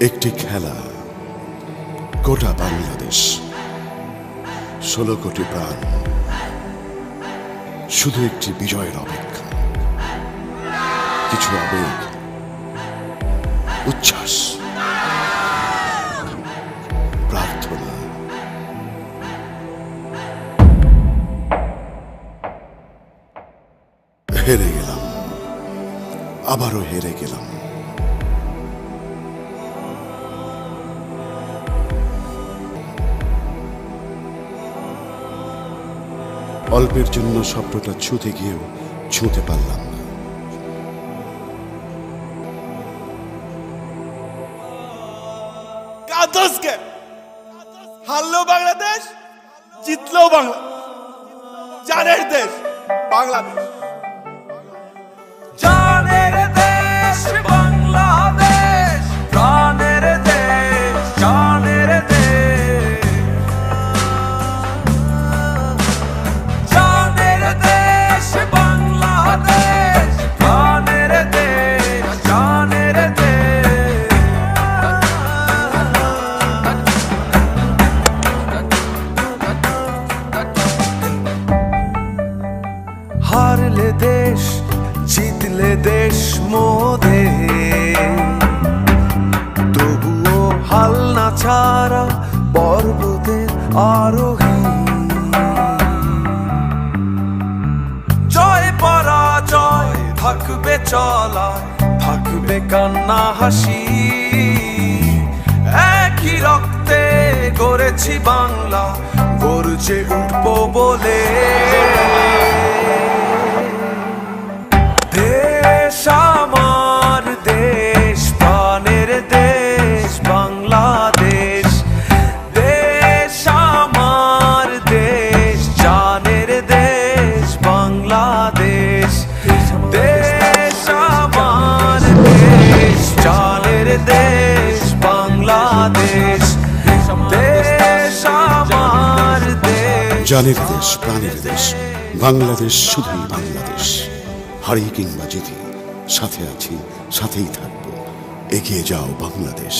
একটি খেলা, গোটা বাংলাদেশ, 16 কোটি প্রাণ, শুধু একটি বিজয়ের অপেক্ষা। কিছু আবেগ, উচ্ছ্বাস, প্রার্থনা। হেরে গেলাম, আবারও হেরে গেলাম। অল্পের জন্য স্বপ্নটা ছুঁতে গিয়েও ছুঁতে পারলাম না। হারলো বাংলাদেশ, জিতলো বাংলা, জানের দেশ বাংলাদেশ। জানের দেশ বাংলাদেশ, প্রাণের দেশ, জানের দেশ। জানের দেশ বাংলাদেশ, প্রাণের দেশ, জানের দেশ। হারলে দেশ, জিতলে দেশ মোদে, তবুও হাল না ছাড়া পর্বতের আরোহী। জয় পরাজয় থাকবে চলায়, থাকবে কান্না হাসি। একই রক্তে গড়েছি বাংলা, গর্জে উঠবো বলে। দেশ আমার দেশ, প্রাণের দেশ বাংলাদেশ। দেশ আমার দেশ, জানের দেশ বাংলাদেশ। দেশ আমার দেশ, জানের দেশ বাংলাদেশ। দেশ আমার দেশ, জানের দেশ, প্রাণের দেশ বাংলাদেশ, শুধুই বাংলাদেশ। হারি কিংবা জিতি, সাথে আছি, সাথেই থাকবো। এগিয়ে যাও বাংলাদেশ।